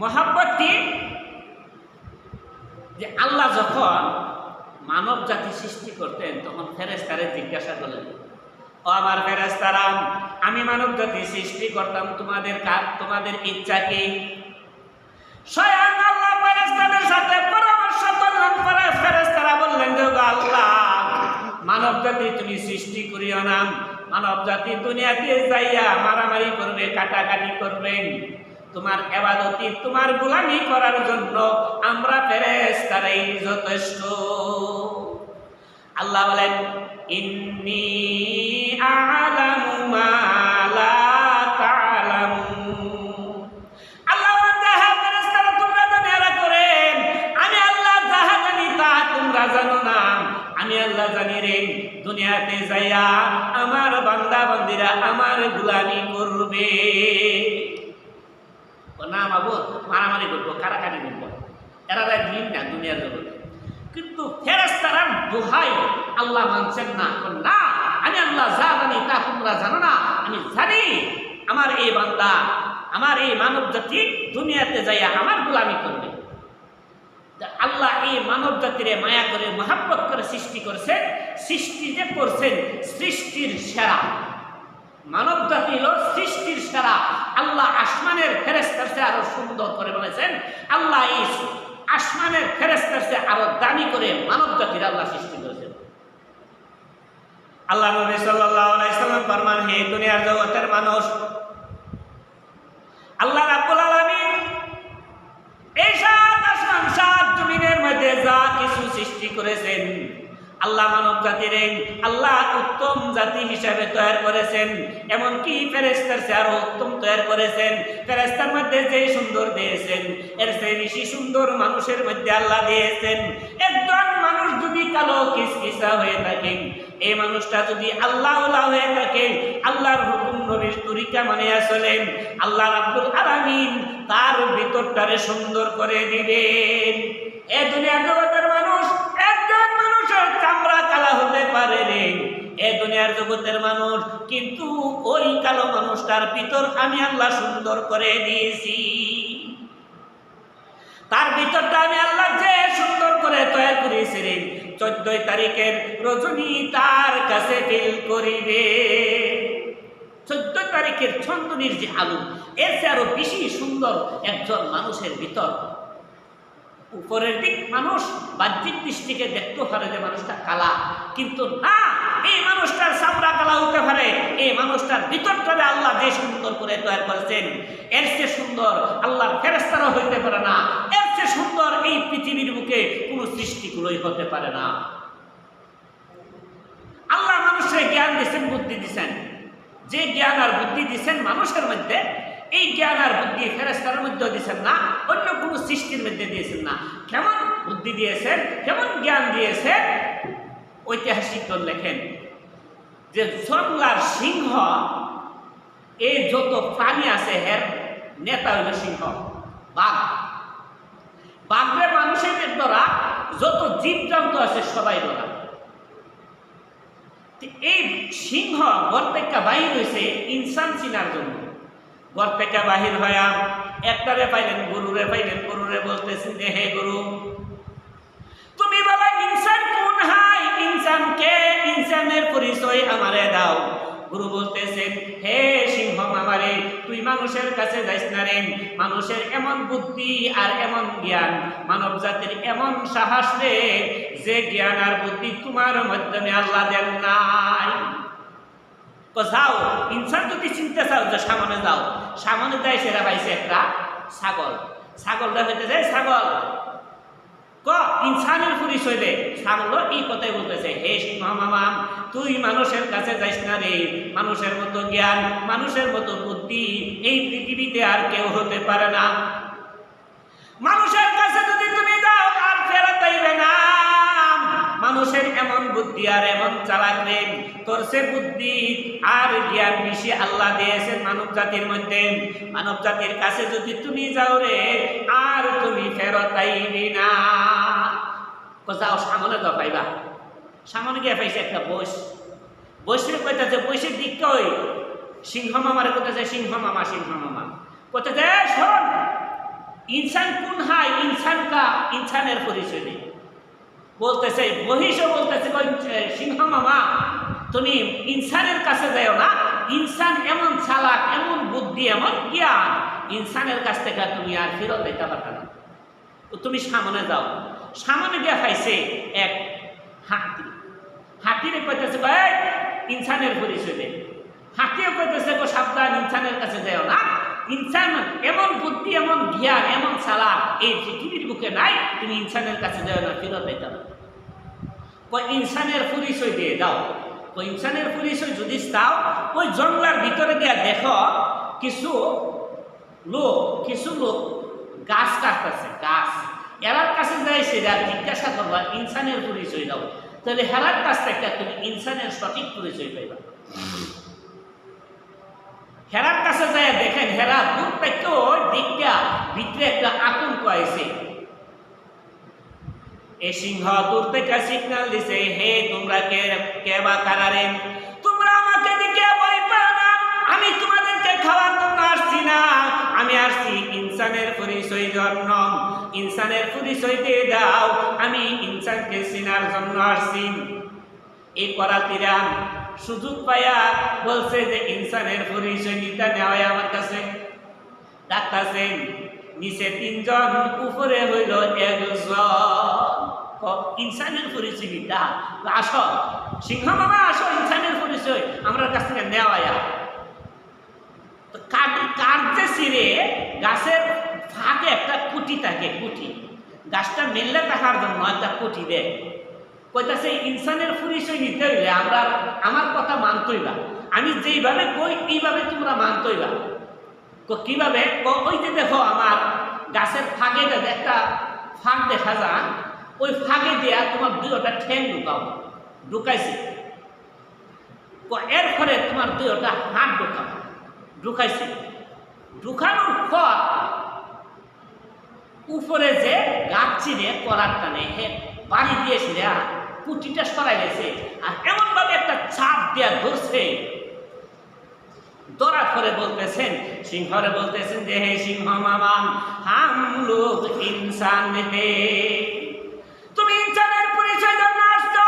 মহাব্বত কি? যে আল্লাহ যখন মানব জাতি সৃষ্টি করতেন তখন ফেরেশতারে জিজ্ঞাসা করলেন, ও আমার ফেরেশতারা, আমি মানব জাতি সৃষ্টি করতাম, তোমাদের ইচ্ছা কি? স্বয়ং আল্লাহ ফেরেশতাদের সাথে পরামর্শ করলেন। ফেরেশতারা বললেন যে আল্লাহ, মানব জাতি তুমি সৃষ্টি করিও না, মানব জাতি দুনিয়াতে যাইয়া মারামারি করবে, কাটাকাটি করবে, তোমার ইবাদতি তোমার গোলামি করার জন্য আমরা ফেরেশতারাই যথেষ্ট। আল্লাহ বলেন, ইন্নী আ'লামু মা লা তা'লামুন। আল্লাহ বলেন, হ্যাঁ ফেরেশতারা, তোমরা দুনিয়াতে করেন, আমি আল্লাহ যাহা জানি তা তোমরা জানো না। আমি আল্লাহ জানি রে, দুনিয়াতে যাইয়া আমার বান্দা বান্দিরা আমার গোলামি করবে না, মাবুদ মারামারি করবো, কারাকারি করবো, এরা দিন না দুনিয়ার জগতে। কিন্তু ফেরেশতারা দোহাই আল্লাহ মানছেন না, না আমি আল্লাহ যা জানি তা তোমরা জানো না। আমি জানি আমার এই বান্দা, আমার এই মানব জাতি দুনিয়াতে যাইয়া আমার গোলামি করবে। আল্লাহ এই মানব জাতিরে মায়া করে মহাব্বত করে সৃষ্টি করেছেন। সৃষ্টি যে করছেন সৃষ্টির সেরা, মানব জাতি হলো সৃষ্টির সেরা। আল্লাহ আসমানের ফেরেশতার চেয়ে আরো সুন্দর করে বলেছেন, আল্লাহ এই আসমানের ফেরেশতার চেয়ে আরো দামি করে মানব জাতির আল্লাহ সৃষ্টি করেছেন। আল্লাহ নবী সাল্লাল্লাহু আলাইহি সাল্লাম ফরমান, হে দুনিয়ার জগতের মানুষ, আল্লাহ রাব্বুল আলামিন এই সাত আসমান সাত জমিনের মধ্যে যা কিছু সৃষ্টি করেছেন, আল্লাহ মানব জাতির আল্লাহ উত্তম জাতি হিসাবে তৈরি করেছেন। এমনকি ফেরেশতার চেয়ে আরো উত্তম তৈরি করেছেন। ফেরেশতার মধ্যে যে সুন্দর দিয়েছেন, এর চেয়ে বেশি সুন্দর মানুষের মধ্যে আল্লাহ দিয়েছেন। একজন মানুষ যদি কালো কিসকিসা হয়ে থাকে, এই মানুষটা যদি আল্লাহওয়ালা হয়ে থাকে, আল্লাহর হুকুম নবীর তরিকা মানে চলেন, আল্লাহ রাব্বুল আলামিন তার ভিতরটারে সুন্দর করে দিবেন। এই দুনিয়ার জগতের মানুষ, একজন মানুষের চামড়া কালা হতে পারে রে, এই দুনিয়ার জগতের মানুষ, কিন্তু ওই কালো মানুষটার ভিতর আমি আল্লাহ সুন্দর করে দিয়েছি। তার ভিতরটা আমি আল্লাহ যে সুন্দর করে তৈরি করেছি রে, 14 তারিখের রজনী তার কাছে ফিল করিবে। 14 তারিখের চন্দনীর যে আলো, এর চেয়ে আরো বেশি সুন্দর একজন মানুষের ভিতর। উপরের দিক মানুষ বাহ্যিক দৃষ্টিকে দেখতে পারে যে মানুষটা কালা, কিন্তু না, এই মানুষটার চামড়া কালা হতে পারে, এই মানুষটার ভিতরটারে আল্লাহ যে সুন্দর করে তৈরি করেছেন, এর চেয়ে সুন্দর আল্লাহর ফেরেশতারা হইতে পারে না, এর চেয়ে সুন্দর এই পৃথিবীর বুকে কোনো সৃষ্টিগুলোই হতে পারে না। আল্লাহ মানুষের জ্ঞান দিয়েছেন, বুদ্ধি দিয়েছেন, যে জ্ঞান আর বুদ্ধি দিয়েছেন মানুষের মধ্যে, এই জ্ঞান আর বুদ্ধি ফেরেশতার মধ্যে দিয়েছেন না, অন্য কোনো সৃষ্টির মধ্যে দিয়েছেন না। কেমন বুদ্ধি দিয়েছেন, কেমন জ্ঞান দিয়েছেন? ঐতিহাসিকগণ লেখেন যে জঙ্গলার সিংহ, এই যত প্রাণী আছে এর নেতা হইল সিংহ, বাঘ। বাঘরে মানুষের দ্বারা যত জীবজন্তু আছে সবাই ধরা। এই সিংহ ঘর থেকে বাহির হয়েছে ইনসান চিনার জন্য। ঘর থেকে বাহির হইয়া একটারে পাইলেন, গরুরে পাইলেন, গরুরে বলতেছেন যে হে গরু, তুমি বলো ইনসান কোন হাই, ইনসান কে, ইনসানের পরিচয় আমারে দাও। গুরু বলতেছেন, হে সিংহ মামারে, তুই মানুষের কাছে যাইস না রে, মানুষের এমন বুদ্ধি আর এমন জ্ঞান, মানব জাতির এমন সাহস রে, যে জ্ঞান আর বুদ্ধি তোমার মাধ্যমে আল্লাহ দেন নাই। তো যাও, ইনসান যদি চিনতে চাও যে সামনে যাও, সামনে যাই সেরা পাইছে একটা ছাগল, ছাগলটা হইতে যায় ছাগল ইনসানের পরিচয় দে। ছাগল এই কথাই বলতেছে, হে সিংহ মামা, তুই মানুষের কাছে যাইস না রে, মানুষের মতো জ্ঞান, মানুষের মতো বুদ্ধি এই পৃথিবীতে আর কেউ হতে পারে না। মানুষের কাছে যদি তুমি যাও আর ফেরত আইবে না। মানুষের এমন বুদ্ধি আর এমন চালাক রে, তোর সে বুদ্ধি আর জ্ঞান বেশি আল্লাহ দিয়েছেন মানব জাতির মধ্যে। মানব জাতির কাছে যদি তুমি যাও রে, আর তুমি ফেরত আইবি না। যাও সামনে যাও, পাইবা। সামনে গিয়ে পাইছে একটা বৈশ, বৈশের কইতাছে, বৈশের দিক কই, সিংহ মামারে কইতাছে, সিংহ মামা, সিংহ মামা কইতাছে, শোন, ইনসান কোন হাই ইনসান কা ইনসানের পরিচয় নেই বলতেছে, মহিষও বলতেছে সিংহ মামা তুমি ইনসানের কাছে যাও না, ইনসান এমন চালাক, এমন বুদ্ধি, এমন জ্ঞান, ইনসানের কাছ থেকে তুমি আর ফেরত দিতে পারবে না, তুমি সামনে যাও। সামনে গিয়ে পাইছে এক হাতি, হাতিরে কইতেছে ভাই ইনসানের পরিচয় দে, হাতিও কইতেছে গো সাবধান ইনসানের কাছে যাও না, ইনসান এমন বুদ্ধি, এমন জ্ঞান, এমন চালাক এই পৃথিবীর বুকে নাই, তুমি ইনসানের কাছে যাও না, ফেরত দিতে পারবে। ইনসানের পরিচয় দিয়ে দাও। ইনসানের পরিচয় যদি চাও ওই জঙ্গলার ভিতরে গিয়ে দেখো কিছু লোক গাছ কাটতেছে, গাছ, এরার কাছে যাই সেটা জিজ্ঞাসা করবা ইনসানের পরিচয় দাও, তাহলে হেরার কাছ থেকে তুমি ইনসানের সঠিক পরিচয় পাইবা। হেরার কাছে যায় দেখেন হেরা দূর থেকে ওই দিকটা ভিতরে একটা আতঙ্ক আইছে। এই সিংহ দূর থেকে সিগন্যাল দিছে, হে তোমরা কে বা কারারে, তোমরা আমাকে দিকে ভয় পাও না, আমি তোমাদেরকে খাওয়ার জন্য আসছি না, আমি আসছি ইনসানের পরিচয় জন্য, ইনসানের পরিচয় দিয়ে দাও, আমি ইনসানকে চিনার জন্য আসছি। এই করাতিরা সুযোগ পাইয়া বলছে যে ইনসানের পরিচয় নিতে নেওয়া আমার কাছে ডাক্তারছেন, নিচে 3 জন, উপরে হইল 1 জন। ইনসানের পরিচয় নিতা আসো সিংহ মামা, আসো ইনসানের পরিচয় আমার কাছ থেকে নেওয়া। তো কাটতে ছিঁড়ে গাছের ফাঁকে একটা কুটি থাকে, কুটি, গাছটা মেললে থাকার জন্য একটা কুটি দেয়, কইতাছে ইনসানের পরিচয় নিতে হইলে আমরা আমার কথা মানতই না, আমি যেইভাবে কই এইভাবে তোমরা মানতই না। কিভাবে? ওই যে দেখো আমার গাছের ফাঁকে একটা ফাঁক দেখা যায়, ওই ফাঁকে দেয়া তোমার 2টা ঠ্যাং ঢুকাও, ঢুকাইছে, এরপরে তোমার 2টা হাত ঢুকাও, ঢুকাইছে, ঢুকানোর পর উপরে যে গাছ চিনে কলার টানে বাড়ি দিয়েছিল, কুটিটা সরাই গেছে, আর এমন ভাবে একটা চাপ দেয়া ধরছে, ধরার পরে বলতেছেন সিংহরে বলতেছেন যে হে সিংহ মামা, হাম লোক ইনসান হে, তুমি ইনসানের পরিচয় জন্য আসছো,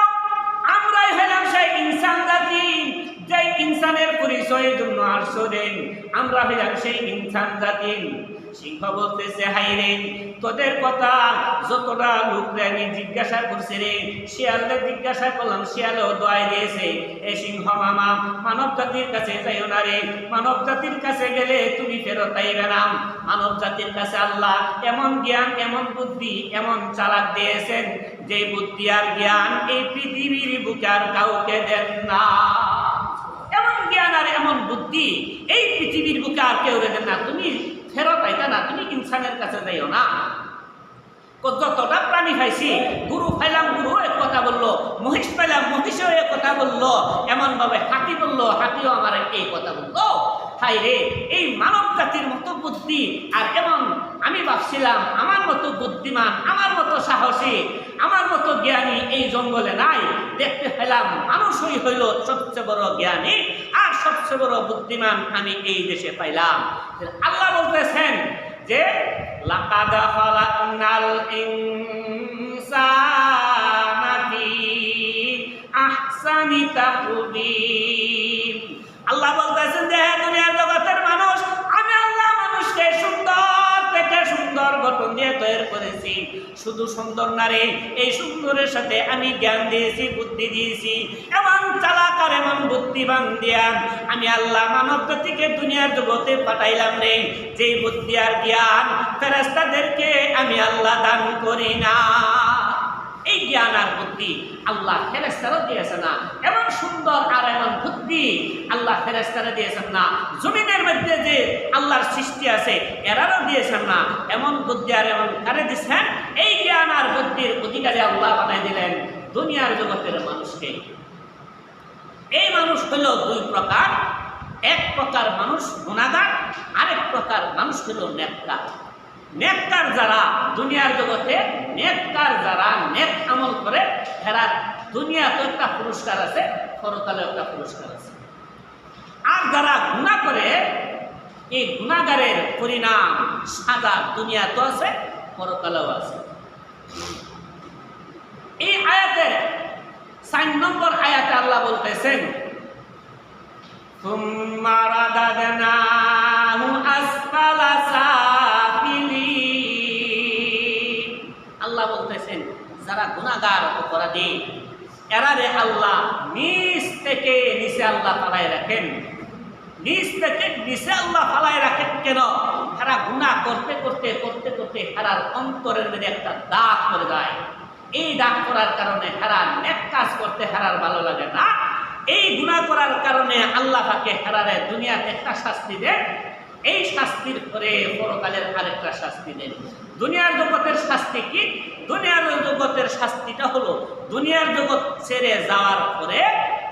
আমরাই হলাম সেই ইনসান জাতি, যে ইনসানের পরিচয়ের জন্য আসছো রে, আমরা হলাম সেই ইনসান জাতি। সিংহ বলতেছে হাই রে, তোদের কথা যতটা লোকরা আমি জিজ্ঞাসা করছি রে, শিয়ালকে জিজ্ঞাসা করলাম, শিয়ালও দোয়াই দিয়েছে, এ সিংহ মামা মানব জাতির কাছে যাইও না রে, মানব জাতির কাছে গেলে তুমি ফেরত আইবে না, মানব জাতির কাছে আল্লাহ এমন জ্ঞান, এমন বুদ্ধি, এমন চালাক দিয়েছেন, যে বুদ্ধি আর জ্ঞান এই পৃথিবীর বুকে আর কাউকে দেন না, এমন জ্ঞান আর এমন বুদ্ধি এই পৃথিবীর বুকে আর কেউ দেন না, তুমি ফেরত আইতা না, তুমি ইনসানের কাছে যাইও না। যতটা প্রাণী পাইছি, গুরু পাইলাম, গুরু এক কথা বললো, মহিষ পাইলাম, মহিষও এক কথা বললো, এমন ভাবে হাতি বললো, হাতিও আমার এই কথা বললো। হাই রে, এই মানব জাতির মতো বুদ্ধি আর এমন আমি ভাবছিলাম আমার মতো বুদ্ধিমান, আমার মতো সাহসী, আমার মতো জ্ঞানী এই জঙ্গলে নাই, দেখতে পেলাম মানুষই হইল সবচেয়ে বড় জ্ঞানী আর সবচেয়ে বড় বুদ্ধিমান আমি এই দেশে পাইলাম। আল্লাহ বলতেছেন যে লাকাদ খালাকনাল ইনসানা ফি আহসানি তাকওয়িম। আল্লাহ বলতেছেন যে দুনিয়ার জগতের মানুষ, আমি আল্লাহ মানুষকে সুন্দর থেকে সুন্দর গঠন দিয়ে তৈরি করেছি। শুধু সুন্দর না রে, এই সুন্দরের সাথে আমি জ্ঞান দিয়েছি, বুদ্ধি দিয়েছি, এমন চালাক আর এমন বুদ্ধিমান দিয়া আমি আল্লাহ মানব জাতিকে দুনিয়ার জগতে পাঠাইলাম রে, যেই বুদ্ধি আর জ্ঞান ফেরেশতাদেরকে আমি আল্লাহ দান করি না। এই জ্ঞান আর বুদ্ধি আল্লাহ ফেরেশতারা দিয়েছে না, এমন সুন্দর আর এমন বুদ্ধি আল্লাহ ফেরেশতারা দিয়েছেন না, জমিনের মধ্যে যে আল্লাহর সৃষ্টি আছে এরাও দিয়েছেন না, এমন বুদ্ধি আর এমন কারে দিচ্ছেন, এই জ্ঞান আর বুদ্ধির অধিকারী আল্লাহ বানাই দিলেন দুনিয়ার জগতের মানুষকে। এই মানুষ হলো 2 প্রকার, এক প্রকার মানুষ গুনাহগার, আরেক প্রকার মানুষ হলো নেককার। নেককার যারা দুনিয়ার জগতে, নেককার যারা নেক আমল করে, এরা দুনিয়াতে একটা পুরস্কার আছে, পরকালে একটা পুরস্কার আছে। আর যারা গুনাহ করে এই গুনাহগারের পরিণাম সাজা দুনিয়া তো আছে, পরকালেও আছে। এই আয়াতের 4 নম্বর আয়াতে আল্লাহ বলতেছেন, সুম্মা রাদাদনাহু আসফালা সাফিলিন। আল্লাহ বলতেছেন যারা গুনাহগার অপরাধী এরারে আল্লাহ নিচ থেকে নিচে আল্লাহ ফালায় রাখেন। নিচ থেকে নিচে আল্লাহ ফালায় রাখেন কেন? এরা গুনাহ করতে করতে করতে করতে এরার অন্তরের মধ্যে একটা দাগ পড়ে যায়। এই দাগ পড়ার কারণে এরা নেক কাজ করতে এরার ভালো লাগে না। এই গুনাহ করার কারণে আল্লাহ পাকে এরারে দুনিয়াতে একটা শাস্তি দেন, এই শাস্তির পরে পরকালের আরেকটা শাস্তি দেন। দুনিয়ার জগতের শাস্তি কি? দুনিয়ার জগতের শাস্তিটা হলো দুনিয়ার জগৎ ছেড়ে যাওয়ার পরে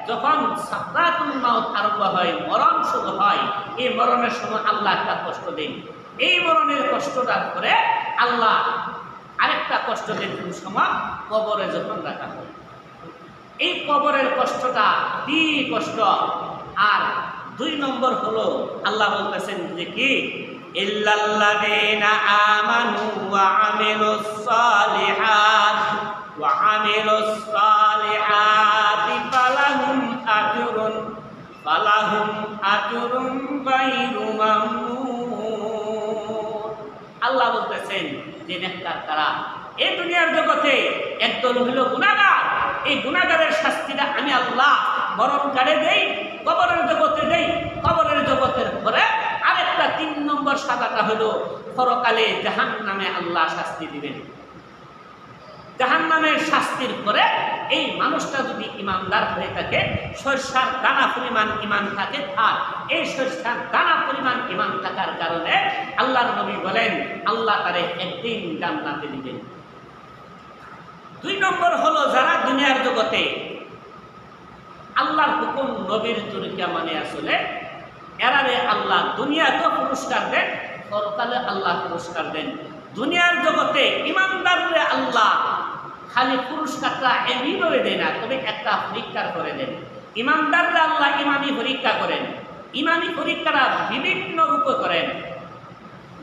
যখন সাকরাতুল মাউত আরম্ভ হয়, মরণ শুরু হয়, এই মরণের সময় আল্লাহ একটা কষ্ট দেন। এই মরণের কষ্টটার পরে আল্লাহ আরেকটা কষ্ট দেন সময় কবরে যখন রাখা হয়। এই কবরের কষ্টটা কি কষ্ট। আর 2 নম্বর হলো আল্লাহ বলতেছেন যে কি, ইল্লাল্লাযীনা আমানু ওয়া আমিলুস সালিহাত ওয়া আমিলুস সালিহাতি ফালাহুম আজরুন গায়রু মামনুন। আল্লাহ বলতেছেন যে নেককার কারা। এই দুনিয়ার জগতে একদল হলো গুনাহগার, এই গুনাহগারের শাস্তিটা আমি আল্লাহ মরণকালে দেই, কবরের জগতে দেই। কবরের জগতের পরে আরেকটা 3 নম্বর সাজাটা হলো পরকালে জাহান্নামে আল্লাহ শাস্তি দিবেন। জাহান্নামের শাস্তির পরে এই মানুষটা যদি ইমানদার হয়ে থাকে, সরষার দানা পরিমাণ ইমান থাকে, আর এই সরষার দানা পরিমাণ ইমান থাকার কারণে আল্লাহর নবী বলেন আল্লাহ তারে একদিন জান্নাতে দিবেন। 2 নম্বর হলো যারা দুনিয়ার জগতে আল্লাহর হুকুম নবীর তরিকা মানে আসলে এরারে আল্লাহ দুনিয়াতেও পুরস্কার দেন, পরকালে আল্লাহ পুরস্কার দেন। দুনিয়ার জগতে ইমানদাররে আল্লাহ খালি পুরস্কারটা এমনিভাবে দেয় না, তবে একটা পরীক্ষার করে দেন। ইমানদাররা আল্লাহ ইমানি পরীক্ষা করেন। ইমানি পরীক্ষাটা বিভিন্ন রূপে করেন।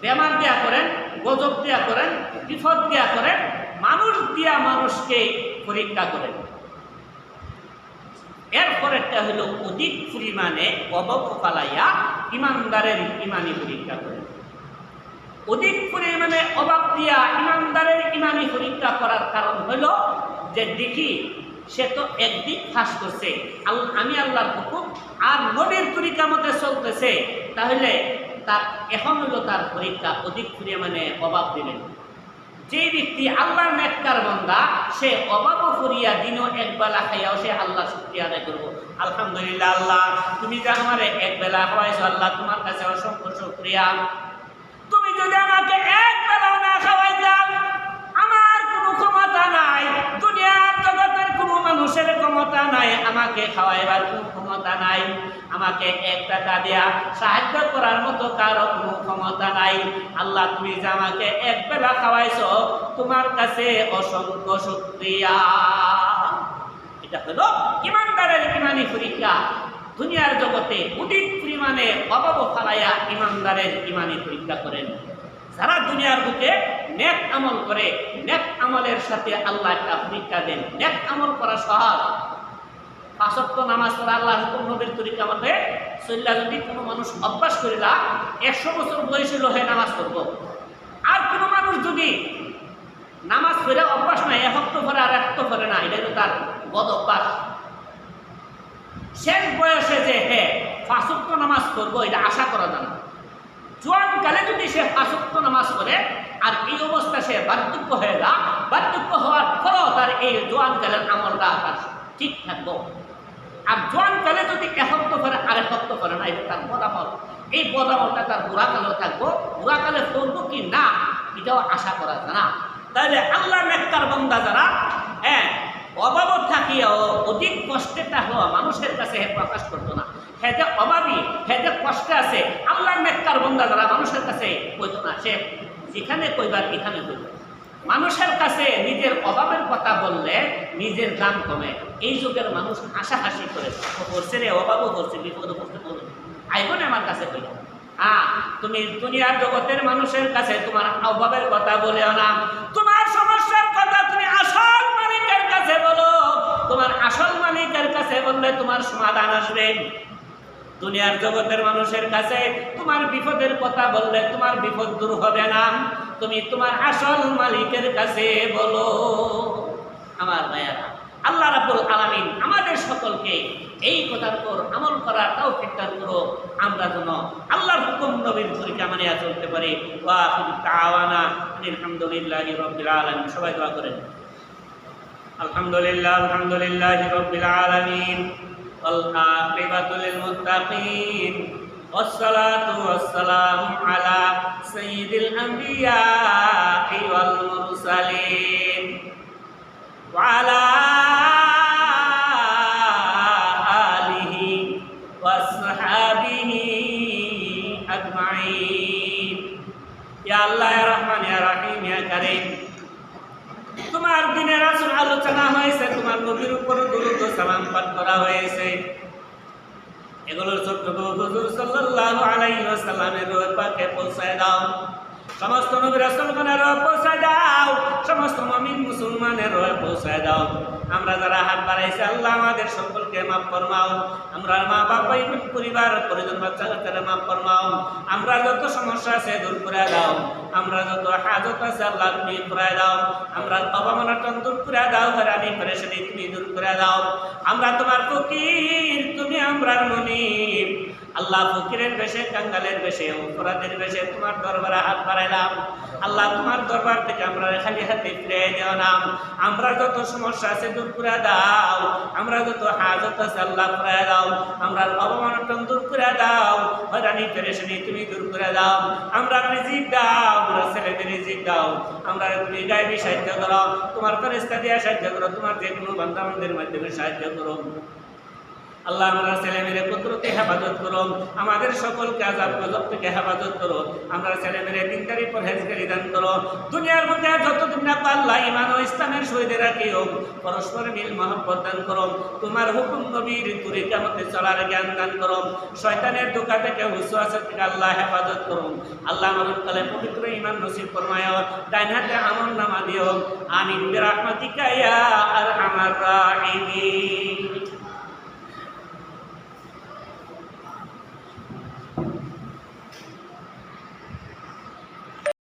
বেমার দেয়া করেন, গজব দেয়া করেন, বিপদ দেয়া করেন, মানুষ দিয়া মানুষকে পরীক্ষা করেন। এরপরেরটা হলো অধিক পরিমাণে অভাব ফালাইয়া ইমানদারের ইমানি পরীক্ষা করেন। অধিক পরিমাণে অভাব দিয়া ইমানদারের ইমানি পরীক্ষা করার কারণ হলো যে দেখি সে তো একদিক ফাঁস করছে, আমি আল্লাহর হুকুম আর নবীর তরিকা মতে চলতেছে, তাহলে তার এখন হলো তার পরীক্ষা অধিক পরিমাণে অভাব দিলেন। যে ব্যক্তি আল্লাহর নেককার বান্দা সে অভাব করিয়া দিনও একবেলা খাইয়াও সে আল্লাহ শুকরিয়া আদায় করবো। আলহামদুলিল্লাহ আল্লাহ তুমি যে আমার একবেলা খাওয়াইছো, আল্লাহ তোমার কাছে অসংখ্য শুকরিয়া। তুমি যদি আমাকে একবেলাও না খাওয়াইতাম, আমার কোনো ক্ষমতা নাই, দুনিয়ার জগতের কোনো মানুষের ক্ষমতা নাই, আমাকে খাওয়াইবার কোনো ক্ষমতা নাই, আমাকে 1 টাকা দেয়া সাহায্য করার মতো কারো কোনো ক্ষমতা নাই। আল্লাহ তুমি যে আমাকে একবেলা খাওয়াইছো, তোমার কাছে অসংখ্য শুকরিয়া। এটা হলো ইমানদারের ইমানি পরীক্ষা। দুনিয়ার জগতে অধিক পরিমাণে অভাব ফালাইয়া ইমানদারের ইমানি পরীক্ষা করেন। যারা দুনিয়ার বুকে নেক আমল করে, নেক আমলের সাথে আল্লাহ একটা পরীক্ষা দেন। নেক আমল করা সহজ, 5 ওয়াক্ত নামাজ পড়া আল্লাহ হুকুম নবীর তরিকা মতে চললা যদি কোনো মানুষ অভ্যাস করিলা 100 বছর বয়স হলো হে নামাজ পড়বো। আর কোনো মানুষ যদি নামাজ পড়ে অভ্যাস নাই, 1 ওয়াক্ত পরে আর 1 ওয়াক্ত পরে না, এটা হলো তার বদ অভ্যাস। শেষ বয়সে যে হে 5 ওয়াক্ত নামাজ পড়বো এটা আশা করা যায় না। জোয়ানকালে যদি সে 5 ওয়াক্ত নামাজ পড়ে আর এই অবস্থা সে বার্ধক্য হয়ে যায়, বার্ধক্য হওয়ার পরেও তার এই জোয়ানকালের আমলটা তার ঠিক থাকবো। আর জোয়ানকালে যদি 1 ওয়াক্ত পরে আর 1 ওয়াক্ত পরে না, এটা তার বদামল। এই বদামলটা তার বুড়াকালেও থাকবো, বুড়াকালে পড়বো কি না এটাও আশা করা যায় না। তাহলে আল্লাহ নেককার বান্দা যারা অভাব থাকিয়াও অধিক কষ্টে থাকলেও মানুষের কাছে হে প্রকাশ করতো না, হে যে অভাবী, হে যে কষ্টে আছে, আল্লাহ নেককার বান্দা যারা মানুষের কাছে কইতো না, সে যেখানে কইবার এখানে কইত। মানুষের কাছে নিজের অভাবের কথা বললে নিজের দাম কমে। এই যুগের মানুষ হাসাহাসি করে, করছে রে অভাবও করছে, বিপদও করতে বলুন আইব না আমার কাছে কইল। তুমি দুনিয়ার জগতের মানুষের কাছে তোমার অভাবের কথা বলেও না, তোমার সমস্যার কথা তুমি আসল মালিকের কাছে বলো। তোমার আসল মালিকের কাছে বললে তোমার সমাধান আসবে। দুনিয়ার জগতের মানুষের কাছে তোমার বিপদের কথা বললে তোমার বিপদ দূর হবে না। তুমি তোমার আসল মালিকের কাছে বলো। আমার ভাইয়ারা, আল্লাহ রাব্বুল আলামিন আমাদের সকলকে এই কথার উপর আমল করার তৌফিক দান করো, আমরা যেন আল্লাহর হুকুম নবীর তরিকা মানিয়া চলতে পারি। ওয়া আখিরু দাওয়ানা আলহামদুলিল্লাহি রাব্বিল আলামিন। সবাই দোয়া করেন। আলহামদুলিল্লাহি রাব্বিল আলামিন ওয়াল আকিবাতু লিল মুত্তাকিন والصلاة والسلام على سيد الأنبياء والمرسلين وعلى آله وصحبه أجمعين يا الله يا رحمن يا رحيم يا كريم তোমার দিনের রাসূল আলোচনা হয়েছে, তোমার নবীর উপর দরুদ ও সালাম পাঠ করা হয়েছে, এগুলোর ছোট্ট হুজুর সাল্লাল্লাহু আলাইহি ওয়াসাল্লামের রূহে পাকে পৌঁছায় দাও। সমস্ত নবী রাসূলগণের রূহে পৌঁছায় দাও, সমস্ত মুমিন মুসলমানের রূহে পৌঁছায় দাও। আমরা যারা হাত বাড়াইছি আল্লাহ আমাদের সকলকে মাফ ফরমাও। আমরা মা বাবা পরিবার পরিজন বাচ্চা কাচ্চারা মাফ ফরমাও। আমরা যত সমস্যা আছে দূর করে দাও। আমরা যত হাজত আছে আল্লাহ তুমি পুরাই দাও। আমরা অবমাননা দূর করে দাও, হয়রানি পরেশানি তুমি দূর করে দাও। আমরা তোমার ফকির, তুমি আমরার মনিব। আল্লাহ ফকিরের বেশে, কাঙ্গালের বেশে, অপরাধের বেশে তোমার দরবারে হাত বাড়াইলাম। আল্লাহ তোমার দরবার থেকে আমরা খালি হাতে ফিরে দিও না। আমরা যত সমস্যা আছে দূর করে দাও। আমরা যত হাজত আছে আল্লাহ পুরাই দাও। আমরা অবমাননা দূর করে দাও, হয়রানি পরেশানি তুমি দূর করে দাও। আমরা রিজিক দাও, আমরা ছেলেদের রিজিক দাও। আমরা তুমি গায়েবী সাহায্য করো, তোমার ফেরেশতা দিয়ে সাহায্য করো, তোমার যে কোনো বান্দাবান্দির মাধ্যমে সাহায্য করো। আল্লাহ আমরা ছেলে মেয়ে পুত্রকে হেফাজত করো, আমাদের সকলকে আযাব গজব থেকে হেফাজত করো। আমরা ছেলে মেয়ে দিনদারি পরহেজগারি দান করো। দুনিয়ার মধ্যে যতদিন না আল্লাহ ঈমান ও ইসলামের সহিতে রাখিও, পরস্পর মিল মহব্বত দান করো। তোমার হুকুম নবীর তরিকা মতে চলার জ্ঞান দান করো। শয়তানের ধোঁকা থেকে ওয়াসওয়াসা থেকে আল্লাহ হেফাজত করো। আল্লাহ মরণকালে পবিত্র ঈমান নসিব ফরমায়ো, ডান হাতে আমলনামা দিও। আমিন বিরহমাতিকা ইয়া আরহামার রাহিমিন।